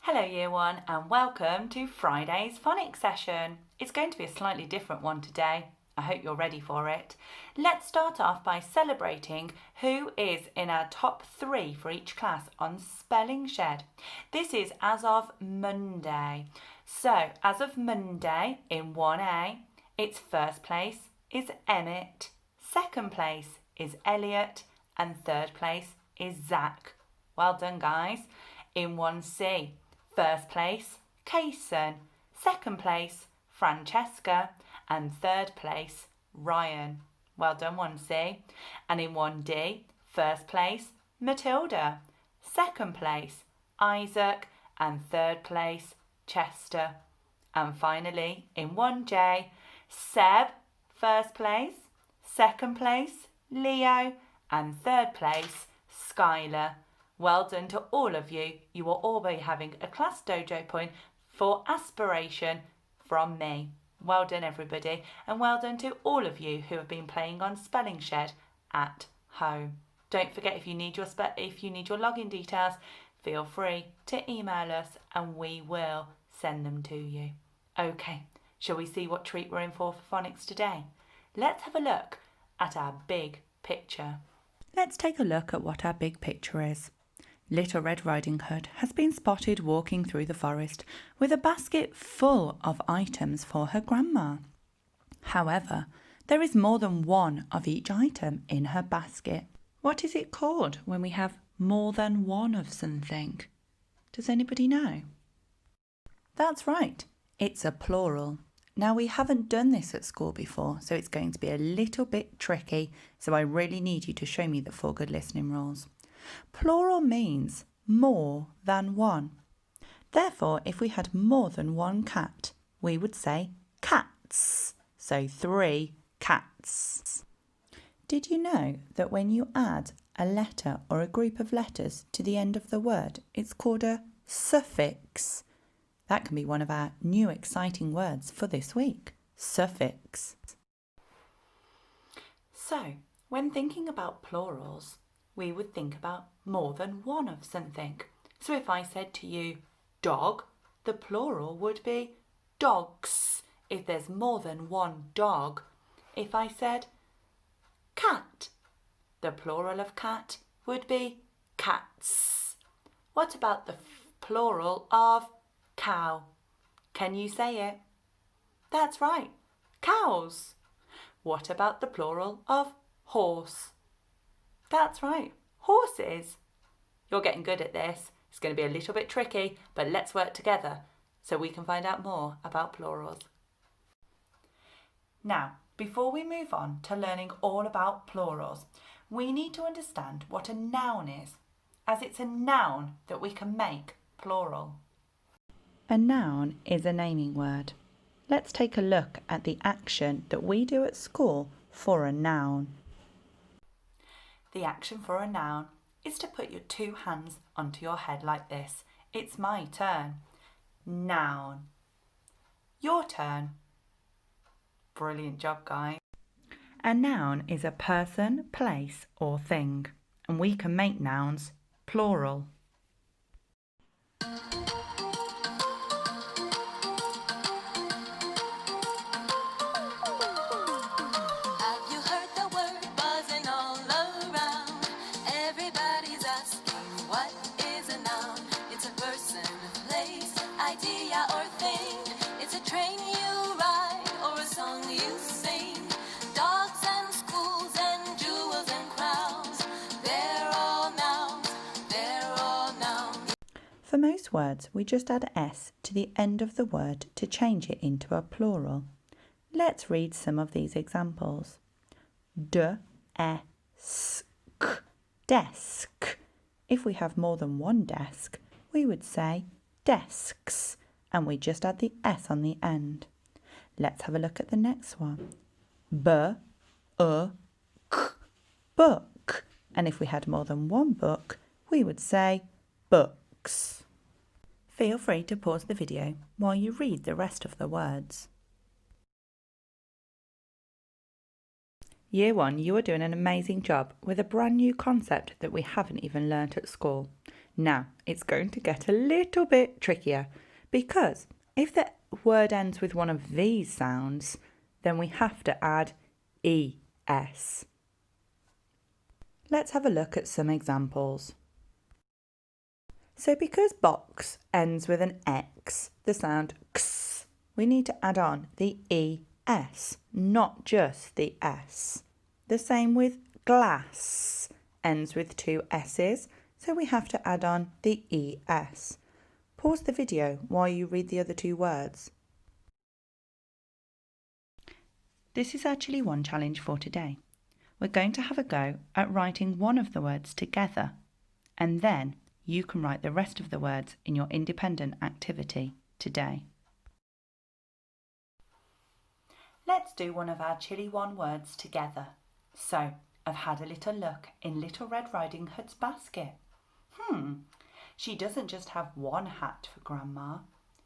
Hello Year 1 and welcome to Friday's phonics session. It's going to be a slightly different one today. I hope you're ready for it. Let's start off by celebrating who is in our top 3 for each class on Spelling Shed. This is as of Monday. So as of Monday in 1A, its first place is Emmett, second place is Elliot and third place is Zach. Well done guys. In 1C, first place, Kaysen, second place, Francesca, and third place, Ryan. Well done 1C. And in 1D, first place, Matilda, second place, Isaac, and third place, Chester. And finally, in 1J, Seb, first place, second place, Leo, and third place, Skylar. Well done to all of you. You will all be having a class dojo point for aspiration from me. Well done everybody, and well done to all of you who have been playing on Spelling Shed at home. Don't forget, if you need your login details, feel free to email us and we will send them to you. Okay, shall we see what treat we're in for phonics today? Let's have a look at our big picture. Let's take a look at what our big picture is. Little Red Riding Hood has been spotted walking through the forest with a basket full of items for her grandma. However, there is more than one of each item in her basket. What is it called when we have more than one of something? Does anybody know? That's right, it's a plural. Now, we haven't done this at school before, so it's going to be a little bit tricky, so I really need you to show me the 4 good listening rules. Plural means more than one. Therefore, if we had more than one cat, we would say cats. So 3 cats. Did you know that when you add a letter or a group of letters to the end of the word, it's called a suffix? That can be one of our new exciting words for this week, suffix. So, when thinking about plurals, we would think about more than one of something. So if I said to you, dog, the plural would be dogs, if there's more than one dog. If I said cat, the plural of cat would be cats. What about the plural of cow? Can you say it? That's right, cows. What about the plural of horse? That's right, horses. You're getting good at this. It's going to be a little bit tricky, but let's work together so we can find out more about plurals. Now, before we move on to learning all about plurals, we need to understand what a noun is, as it's a noun that we can make plural. A noun is a naming word. Let's take a look at the action that we do at school for a noun. The action for a noun is to put your 2 hands onto your head like this. It's my turn. Noun. Your turn. Brilliant job, guys. A noun is a person, place, or thing, and we can make nouns plural. For most words, we just add s to the end of the word to change it into a plural. Let's read some of these examples. Desk, desk. If we have more than one desk, we would say desks, and we just add the s on the end. Let's have a look at the next one. Book. And if we had more than one book, we would say books. Feel free to pause the video while you read the rest of the words. Year 1, you are doing an amazing job with a brand new concept that we haven't even learnt at school. Now, it's going to get a little bit trickier because if the word ends with one of these sounds, then we have to add ES. Let's have a look at some examples. So because box ends with an X, the sound X, we need to add on the ES, not just the S. The same with glass, ends with two S's, so we have to add on the ES. Pause the video while you read the other two words. This is actually one challenge for today. We're going to have a go at writing one of the words together, and then you can write the rest of the words in your independent activity today. Let's do one of our Chilly One words together. So, I've had a little look in Little Red Riding Hood's basket. She doesn't just have one hat for Grandma.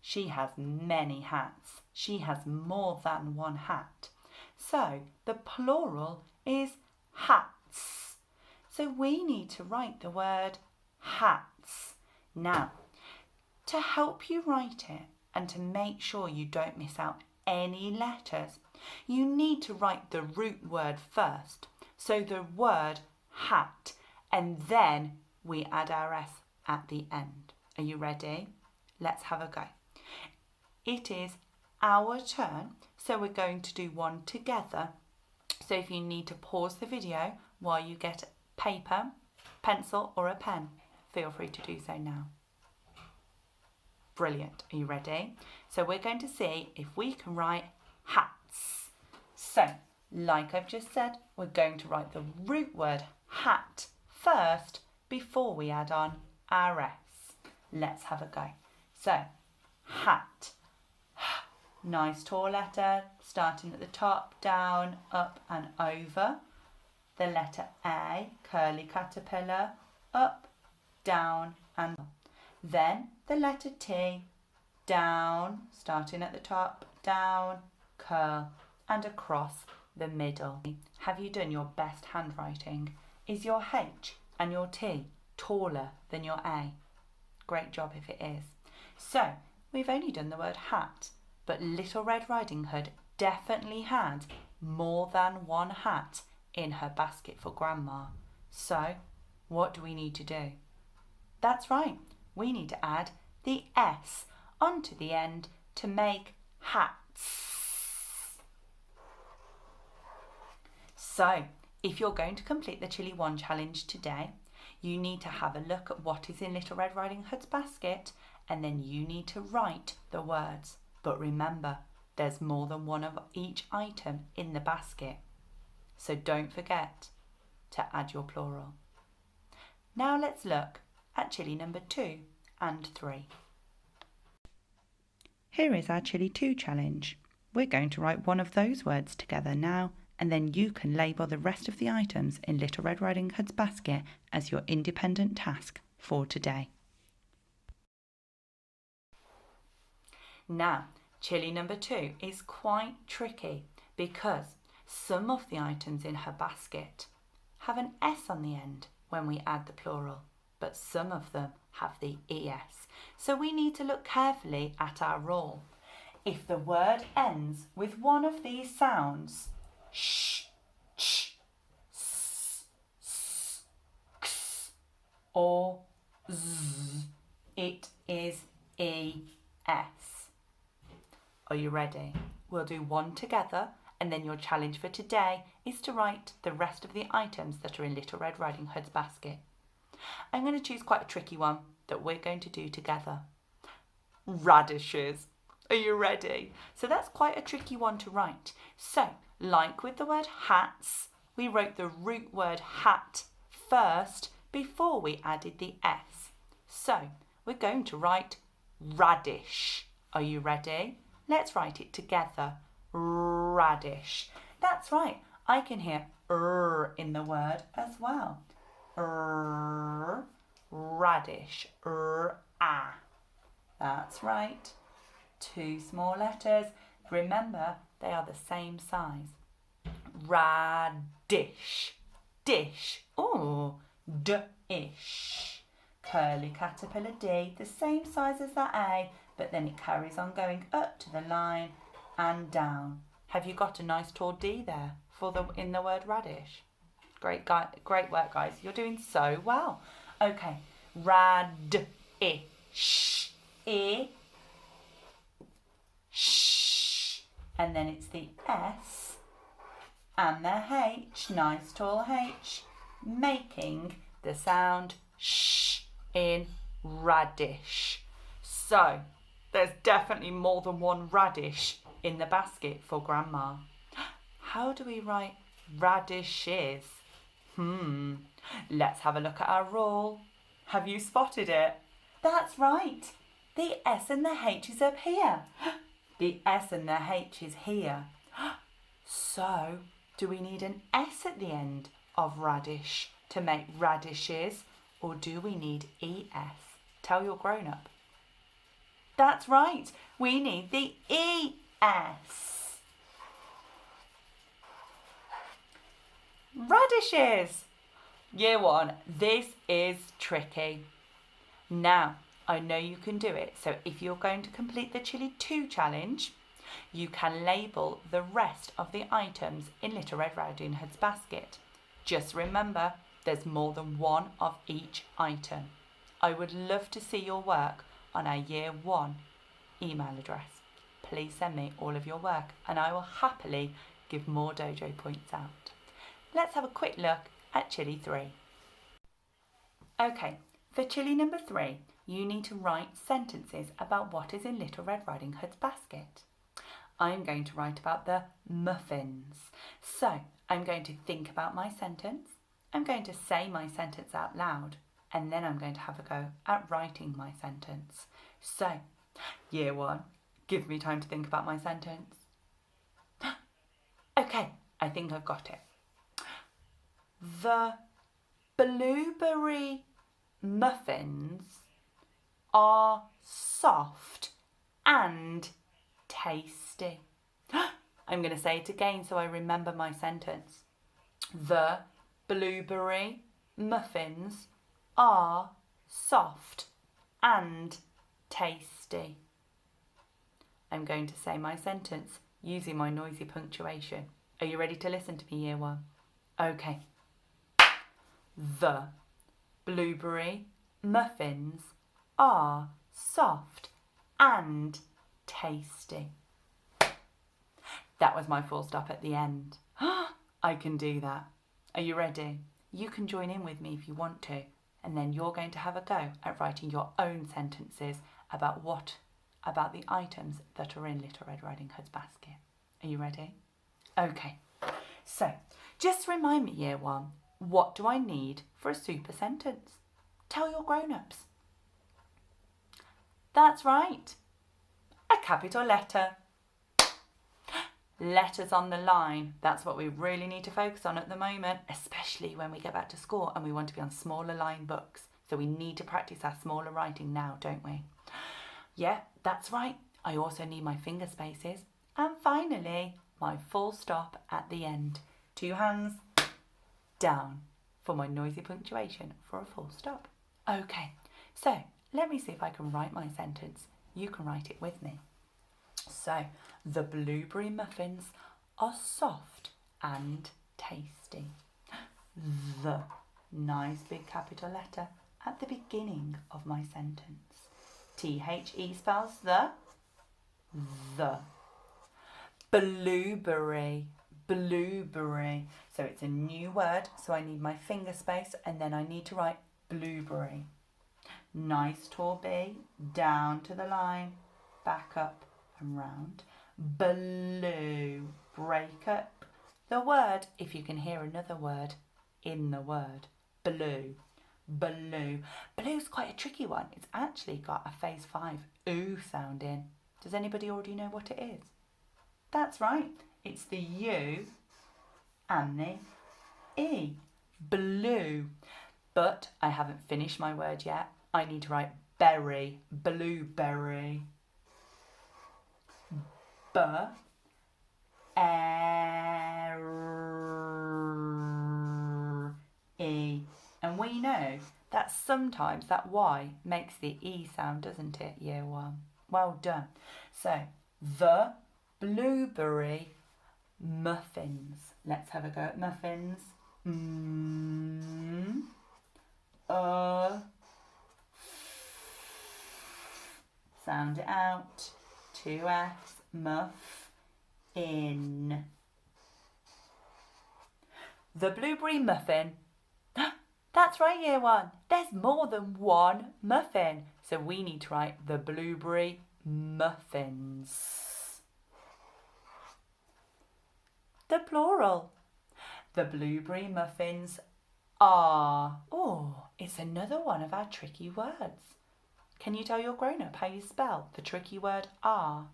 She has many hats. She has more than one hat. So, the plural is hats. So we need to write the word hats. Now, to help you write it and to make sure you don't miss out any letters, you need to write the root word first. So the word hat, and then we add our S at the end. Are you ready? Let's have a go. It is our turn, so we're going to do one together. So if you need to pause the video while you get paper, pencil or a pen, feel free to do so now. Brilliant. Are you ready? So we're going to see if we can write hats. So, like I've just said, we're going to write the root word hat first before we add on our S. Let's have a go. So, hat. Nice tall letter, starting at the top, down, up and over. The letter A, curly caterpillar, up, down and up. Then the letter T, down, starting at the top, down, curl and across the middle. Have you done your best handwriting? Is your H and your T taller than your A? Great job if it is. So, we've only done the word hat, but Little Red Riding Hood definitely had more than one hat in her basket for Grandma. So, what do we need to do? That's right, we need to add the S onto the end to make hats. So, if you're going to complete the Chilly One challenge today, you need to have a look at what is in Little Red Riding Hood's basket, and then you need to write the words. But remember, there's more than one of each item in the basket. So don't forget to add your plural. Now let's look at Chilly number 2 and 3. Here is our Chilly 2 challenge. We're going to write one of those words together now, and then you can label the rest of the items in Little Red Riding Hood's basket as your independent task for today. Now, Chilly number 2 is quite tricky because some of the items in her basket have an S on the end when we add the plural, but some of them have the ES. So we need to look carefully at our rule. If the word ends with one of these sounds, sh, ch, s, s, x, or z, it is ES. Are you ready? We'll do one together, and then your challenge for today is to write the rest of the items that are in Little Red Riding Hood's basket. I'm going to choose quite a tricky one that we're going to do together. Radishes. Are you ready? So that's quite a tricky one to write. So, like with the word hats, we wrote the root word hat first before we added the S. So, we're going to write radish. Are you ready? Let's write it together. Radish. That's right. I can hear in the word as well. Radish. That's right. 2 small letters. Remember, they are the same size. Radish. Dish. Oh, dish. curly caterpillar D, the same size as that A, but then it carries on going up to the line and down. Have you got a nice tall D there in the word radish? Great work, guys. You're doing so well. Okay, radish, E, sh, and then it's the S and the H, nice tall H, making the sound sh in radish. So, there's definitely more than one radish in the basket for Grandma. How do we write radishes? Let's have a look at our rule. Have you spotted it? That's right. The S and the H is up here. The S and the H is here. So, do we need an S at the end of radish to make radishes, or do we need ES? Tell your grown-up. That's right. We need the ES. Radishes. Year 1, this is tricky. Now, I know you can do it, so if you're going to complete the Chili 2 challenge, you can label the rest of the items in Little Red Riding Hood's basket. Just remember, there's more than one of each item. I would love to see your work on our Year 1 email address. Please send me all of your work and I will happily give more dojo points out. Let's have a quick look at Chili 3. Okay, for Chili number 3, you need to write sentences about what is in Little Red Riding Hood's basket. I'm going to write about the muffins. So, I'm going to think about my sentence, I'm going to say my sentence out loud, and then I'm going to have a go at writing my sentence. So, Year 1, give me time to think about my sentence. Okay, I think I've got it. The blueberry muffins are soft and tasty. I'm going to say it again so I remember my sentence. The blueberry muffins are soft and tasty. I'm going to say my sentence using my noisy punctuation. Are you ready to listen to me, Year 1? Okay. The blueberry muffins are soft and tasty. That was my full stop at the end. I can do that. Are you ready? You can join in with me if you want to, and then you're going to have a go at writing your own sentences about the items that are in Little Red Riding Hood's basket. Are you ready? Okay. So, just remind me, Year 1, what do I need for a super sentence? Tell your grown-ups. That's right. A capital letter. Letters on the line. That's what we really need to focus on at the moment, especially when we get back to school and we want to be on smaller line books. So we need to practice our smaller writing now, don't we? Yeah, that's right. I also need my finger spaces. And finally, my full stop at the end. 2 hands down for my noisy punctuation for a full stop. Okay, so let me see if I can write my sentence. You can write it with me. So, the blueberry muffins are soft and tasty. The, nice big capital letter at the beginning of my sentence. T-H-E spells the. Blueberry, blueberry. So it's a new word, so I need my finger space and then I need to write blueberry. Nice tall B, down to the line, back up and round. Blue, break up the word if you can hear another word in the word. Blue, blue. Blue's quite a tricky one. It's actually got a phase 5 ooh sound in. Does anybody already know what it is? That's right. It's the U and the E. Blue. But I haven't finished my word yet. I need to write berry, blueberry. B-E. And we know that sometimes that Y makes the E sound, doesn't it, year one? Well done. So, the blueberry muffins. Let's have a go at muffins. Sound it out. 2 F's. Muff. In. The blueberry muffin. That's right, year one. There's more than one muffin. So we need to write the blueberry muffins. The plural. The blueberry muffins are. Oh, it's another one of our tricky words. Can you tell your grown-up how you spell the tricky word are?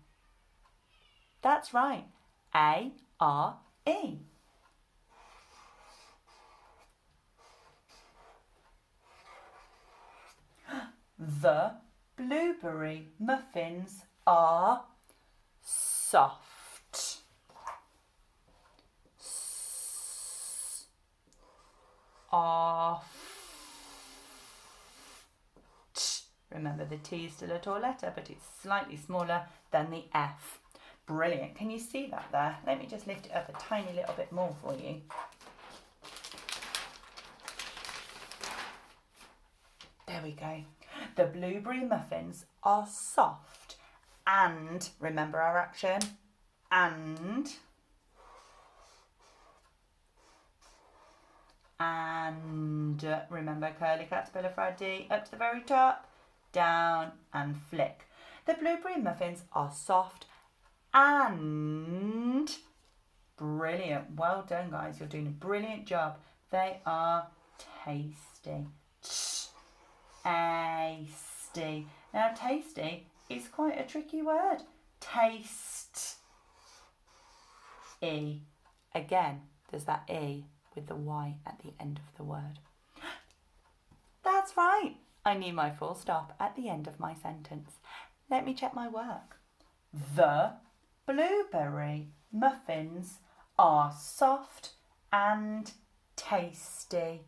That's right. A-R-E. The blueberry muffins are soft. Soft. Remember, the T is still a tall letter, but it's slightly smaller than the F. Brilliant. Can you see that there? Let me just lift it up a tiny little bit more for you. There we go. The blueberry muffins are soft and, remember our action, and remember curly caterpillar frog D, up to the very top, down and flick. The blueberry muffins are soft and brilliant. Well done, guys. You're doing a brilliant job. They are tasty. Tasty. Now, tasty is quite a tricky word. Taste. E. Again, there's that E with the Y at the end of the word. That's right. I need my full stop at the end of my sentence. Let me check my work. The blueberry muffins are soft and tasty.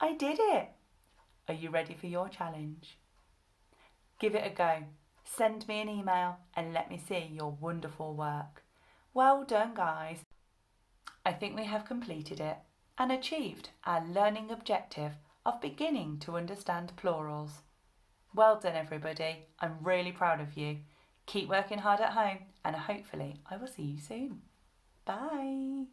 I did it. Are you ready for your challenge? Give it a go. Send me an email and let me see your wonderful work. Well done, guys. I think we have completed it and achieved our learning objective of beginning to understand plurals. Well done, everybody. I'm really proud of you. Keep working hard at home and hopefully I will see you soon. Bye.